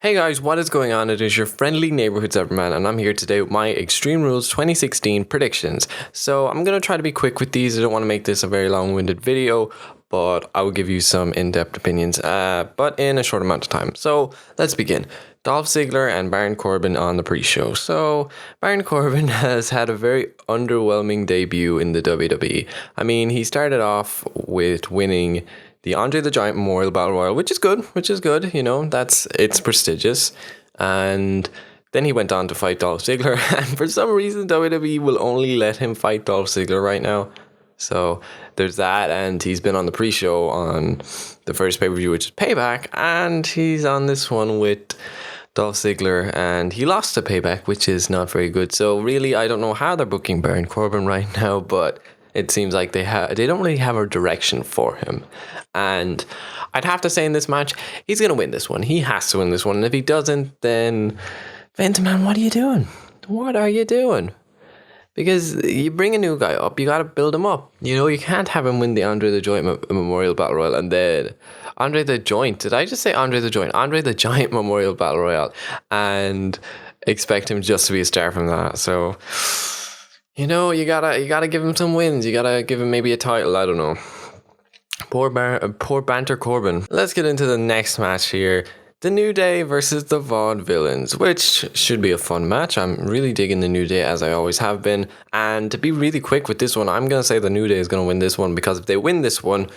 Hey guys, what is going on? It is your friendly neighborhood Zebraman, and I'm here today with my Extreme Rules 2016 predictions. So I'm going to try to be quick with these. I don't want to make this a very long-winded video, but I will give you some in-depth opinions, but in a short amount of time. So let's begin. Dolph Ziggler and Baron Corbin on the pre-show. So Baron Corbin has had a very underwhelming debut in the WWE. I mean, he started off with winning the Andre the Giant Memorial Battle Royal, which is good, you know, it's prestigious. And then he went on to fight Dolph Ziggler, and for some reason WWE will only let him fight Dolph Ziggler right now. So there's that, and he's been on the pre-show on the first pay-per-view, which is Payback, and he's on this one with Dolph Ziggler, and he lost to Payback, which is not very good. So really, I don't know how they're booking Baron Corbin right now, but it seems like they don't really have a direction for him. And I'd have to say in this match, he's going to win this one. He has to win this one. And if he doesn't, then Vince, man, what are you doing? What are you doing? Because you bring a new guy up, you got to build him up. You know, you can't have him win the Andre the Joint Memorial Battle Royal and then Andre the Joint. Did I just say Andre the Joint? Andre the Giant Memorial Battle Royal, and expect him just to be a star from that. So, you know, you gotta give him some wins. You gotta give him maybe a title. I don't know. Poor Banter Corbin. Let's get into the next match here. The New Day versus the Vaudevillains, which should be a fun match. I'm really digging the New Day, as I always have been. And to be really quick with this one, I'm gonna say the New Day is gonna win this one, because if they win this one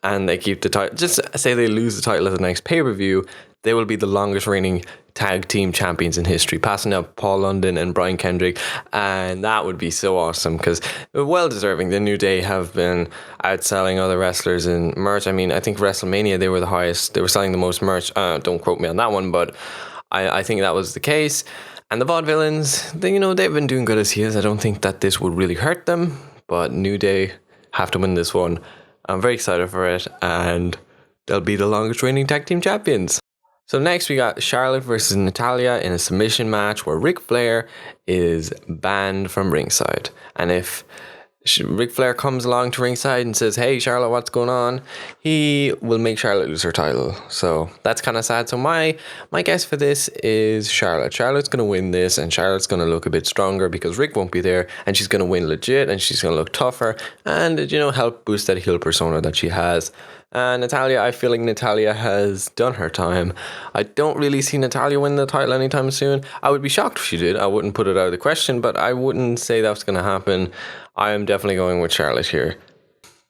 and they keep the title, just say they lose the title at the next pay-per-view, they will be the longest reigning tag team champions in history, passing out Paul London and Brian Kendrick, and that would be so awesome, because well deserving. The New Day have been outselling other wrestlers in merch. I mean, I think WrestleMania they were the highest, they were selling the most merch. Don't quote me on that one, but I think that was the case. And the Vaudevillains, they've been doing good as heels. I don't think that this would really hurt them, but New Day have to win this one. I'm very excited for it, and they'll be the longest reigning tag team champions. So next we got Charlotte versus Natalya in a submission match where Ric Flair is banned from ringside. And if Ric Flair comes along to ringside and says, "Hey Charlotte, what's going on?" he will make Charlotte lose her title. So that's kind of sad. So my guess for this is Charlotte. Charlotte's going to win this, and Charlotte's going to look a bit stronger because Rick won't be there, and she's going to win legit, and she's going to look tougher and, help boost that heel persona that she has. And Natalya, I feel like Natalya has done her time. I don't really see Natalya win the title anytime soon. I would be shocked if she did. I wouldn't put it out of the question, but I wouldn't say that's going to happen. I am definitely going with Charlotte here.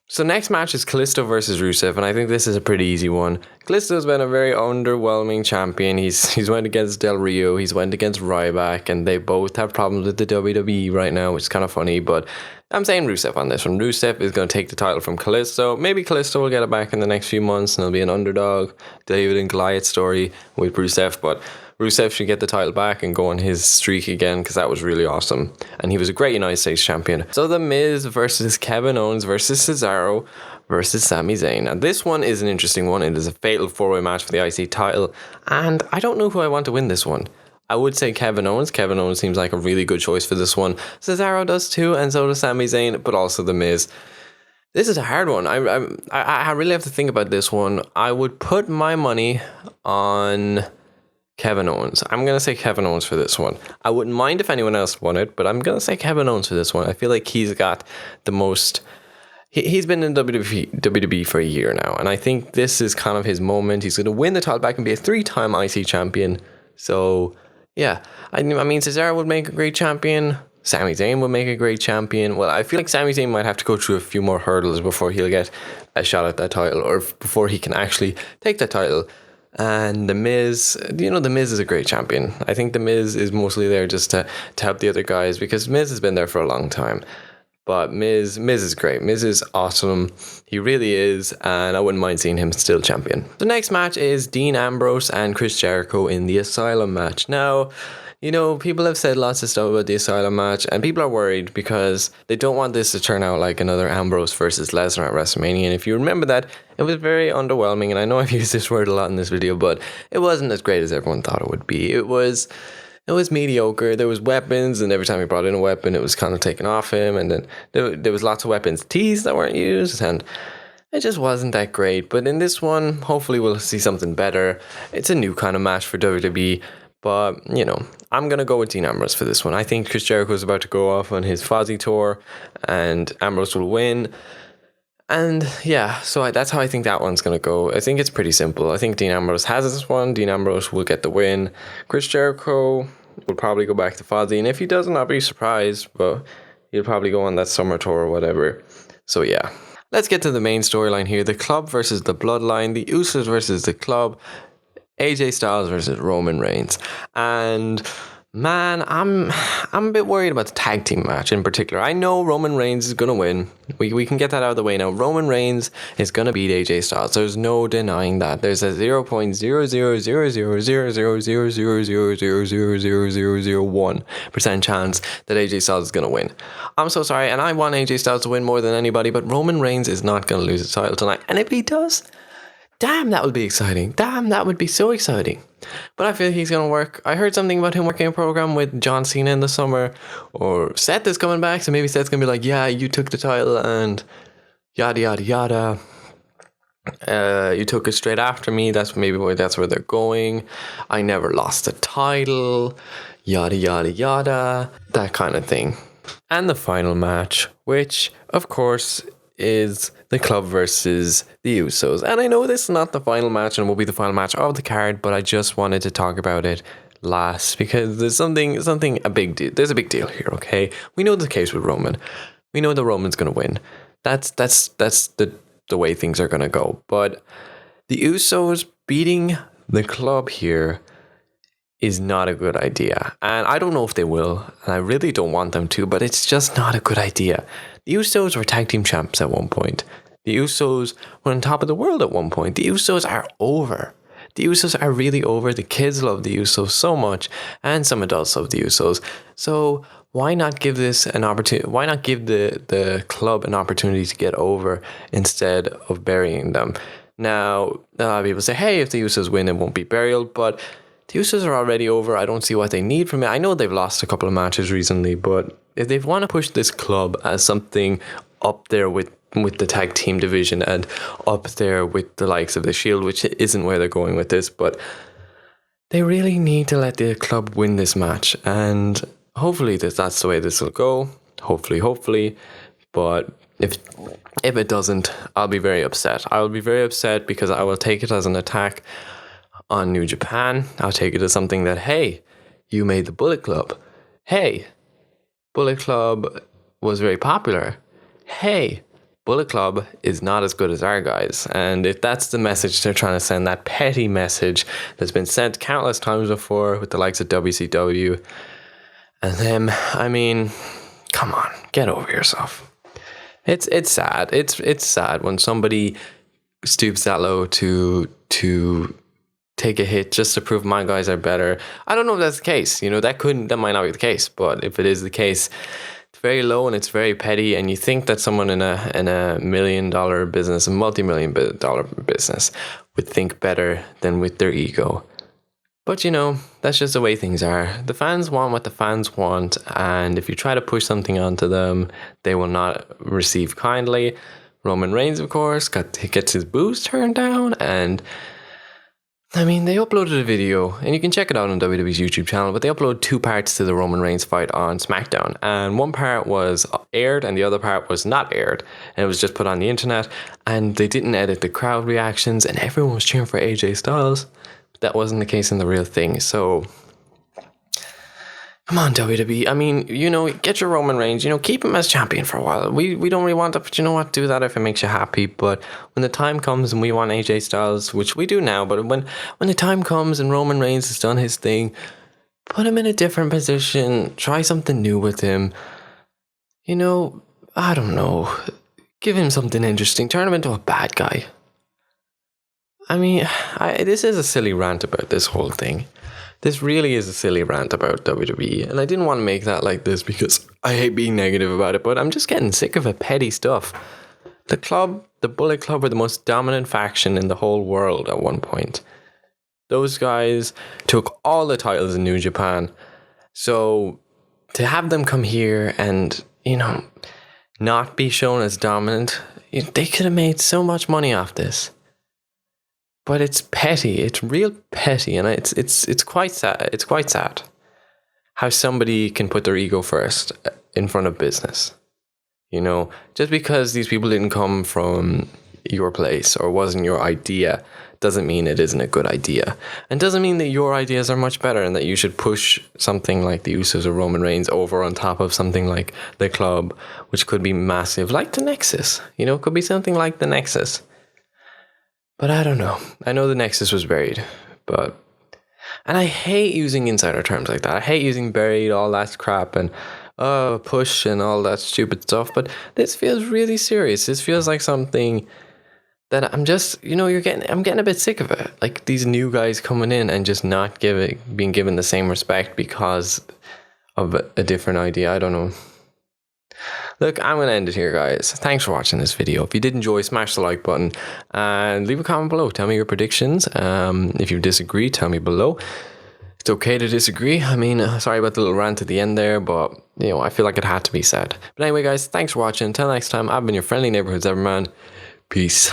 So next match is Kalisto versus Rusev, and I think this is a pretty easy one. Kalisto's been a very underwhelming champion. He's went against Del Rio, he's went against Ryback, and they both have problems with the WWE right now, which is kind of funny, but I'm saying Rusev on this one. Rusev is going to take the title from Kalisto. Maybe Kalisto will get it back in the next few months, and it'll be an underdog David and Goliath story with Rusev, but Rusev should get the title back and go on his streak again, because that was really awesome. And he was a great United States champion. So The Miz versus Kevin Owens versus Cesaro versus Sami Zayn. Now this one is an interesting one. It is a fatal four-way match for the IC title. And I don't know who I want to win this one. I would say Kevin Owens. Kevin Owens seems like a really good choice for this one. Cesaro does too, and so does Sami Zayn, but also The Miz. This is a hard one. I really have to think about this one. I would put my money on Kevin Owens. I'm going to say Kevin Owens for this one. I wouldn't mind if anyone else won it, but I'm going to say Kevin Owens for this one. I feel like he's got the most... He's been in WWE for a year now, and I think this is kind of his moment. He's going to win the title back and be a 3-time IC champion. So, yeah. I mean, Cesaro would make a great champion. Sami Zayn would make a great champion. Well, I feel like Sami Zayn might have to go through a few more hurdles before he'll get a shot at that title, or before he can actually take that title. And The Miz, The Miz is a great champion. I think The Miz is mostly there just to help the other guys, because Miz has been there for a long time. But Miz is great. Miz is awesome. He really is, and I wouldn't mind seeing him still champion. The next match is Dean Ambrose and Chris Jericho in the Asylum match. Now, people have said lots of stuff about the Asylum match, and people are worried because they don't want this to turn out like another Ambrose versus Lesnar at WrestleMania. And if you remember that, it was very underwhelming, and I know I've used this word a lot in this video, but it wasn't as great as everyone thought it would be. It was mediocre. There was weapons, and every time he brought in a weapon, it was kind of taken off him, and then there was lots of weapons teased that weren't used, and it just wasn't that great. But in this one, hopefully we'll see something better. It's a new kind of match for WWE. But, I'm going to go with Dean Ambrose for this one. I think Chris Jericho is about to go off on his Fozzy tour and Ambrose will win. And yeah, so that's how I think that one's going to go. I think it's pretty simple. I think Dean Ambrose has this one. Dean Ambrose will get the win. Chris Jericho will probably go back to Fozzy. And if he doesn't, I'll be surprised. But he'll probably go on that summer tour or whatever. So yeah. Let's get to the main storyline here. The Club versus the Bloodline. The Usos versus the Club. AJ Styles versus Roman Reigns. And man, I'm a bit worried about the tag team match in particular. I know Roman Reigns is going to win. We can get that out of the way now. Roman Reigns is going to beat AJ Styles. There's no denying that. There's a 0.000000000000001% chance that AJ Styles is going to win. I'm so sorry, and I want AJ Styles to win more than anybody, but Roman Reigns is not going to lose the title tonight. And if he does, damn, that would be exciting. Damn, that would be so exciting. But I feel he's going to work. I heard something about him working a program with John Cena in the summer. Or Seth is coming back, so maybe Seth's going to be like, yeah, you took the title and yada, yada, yada. You took it straight after me. That's where they're going. I never lost the title. Yada, yada, yada. That kind of thing. And the final match, which, of course, is the Club versus the Usos. And I know this is not the final match and will be the final match of the card, but I just wanted to talk about it last because there's a big deal. There's a big deal here, okay? We know the case with Roman. We know that Roman's going to win. That's the way things are going to go. But the Usos beating the Club here is not a good idea. And I don't know if they will, and I really don't want them to, but it's just not a good idea. The Usos were tag team champs at one point. The Usos were on top of the world at one point. The Usos are over. The Usos are really over. The kids love the Usos so much, and some adults love the Usos. So why not give this an opportunity? Why not give the Club an opportunity to get over instead of burying them? Now, a lot of people say, hey, if the Usos win, it won't be burial, but the Usos are already over. I don't see what they need from it. I know they've lost a couple of matches recently, but if they want to push this Club as something up there with the tag team division and up there with the likes of the Shield, which isn't where they're going with this, but they really need to let the Club win this match. And hopefully that's the way this will go. Hopefully. But if it doesn't, I'll be very upset. I will be very upset because I will take it as an attack on New Japan. I'll take it as something that, hey, you made the Bullet Club. Hey, Bullet Club was very popular. Hey, Bullet Club is not as good as our guys. And if that's the message they're trying to send, that petty message that's been sent countless times before with the likes of WCW and them, I mean, come on, get over yourself. It's sad. It's sad when somebody stoops that low to take a hit just to prove my guys are better. I don't know if that's the case. That might not be the case, but if it is the case, it's very low and it's very petty. And you think that someone in a $1 million business, a multi-million-dollar business, would think better than with their ego. But that's just the way things are. The fans want what the fans want, and if you try to push something onto them, they will not receive kindly. Roman Reigns, of course, gets his boos turned down, and I mean, they uploaded a video, and you can check it out on WWE's YouTube channel, but they uploaded 2 parts to the Roman Reigns fight on SmackDown. And one part was aired, and the other part was not aired. And it was just put on the internet, and they didn't edit the crowd reactions, and everyone was cheering for AJ Styles. But that wasn't the case in the real thing, so come on, WWE. I mean, get your Roman Reigns, keep him as champion for a while. We don't really want to, but you know what? Do that if it makes you happy. But when the time comes and we want AJ Styles, which we do now, but when the time comes and Roman Reigns has done his thing, put him in a different position. Try something new with him. I don't know. Give him something interesting. Turn him into a bad guy. I mean, this is a silly rant about this whole thing. This really is a silly rant about WWE, and I didn't want to make that like this because I hate being negative about it, but I'm just getting sick of it petty stuff. The Club, the Bullet Club, were the most dominant faction in the whole world at one point. Those guys took all the titles in New Japan, so to have them come here and, not be shown as dominant. They could have made so much money off this. But it's petty. It's real petty, and it's quite sad. It's quite sad how somebody can put their ego first in front of business. You know, just because these people didn't come from your place or wasn't your idea doesn't mean it isn't a good idea, and doesn't mean that your ideas are much better and that you should push something like the Usos or Roman Reigns over on top of something like the Club, which could be massive, like the Nexus. You know, it could be something like the Nexus. But I don't know. I know the Nexus was buried, and I hate using insider terms like that. I hate using buried, all that crap, and push and all that stupid stuff. But this feels really serious. This feels like something that I'm just, I'm getting a bit sick of it. Like these new guys coming in and just not being given the same respect because of a different idea. I don't know. Look, I'm going to end it here, guys. Thanks for watching this video. If you did enjoy, smash the like button and leave a comment below. Tell me your predictions. If you disagree, tell me below. It's okay to disagree. I mean, sorry about the little rant at the end there, but, I feel like it had to be said. But anyway, guys, thanks for watching. Until next time, I've been your friendly neighborhood's everyman. Peace.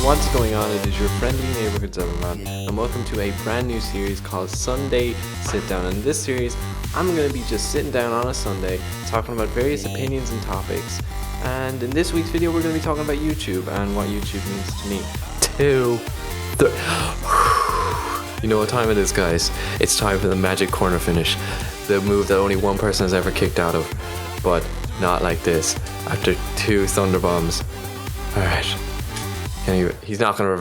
What's going on? It is your friendly neighborhood's everyman, and welcome to a brand new series called Sunday Sit Down. In this series, I'm going to be just sitting down on a Sunday, talking about various opinions and topics. And in this week's video, we're going to be talking about YouTube and what YouTube means to me. You know what time it is, guys? It's time for the magic corner finish, the move that only one person has ever kicked out of, but not like this. After 2 thunder bombs. All right. He's not going to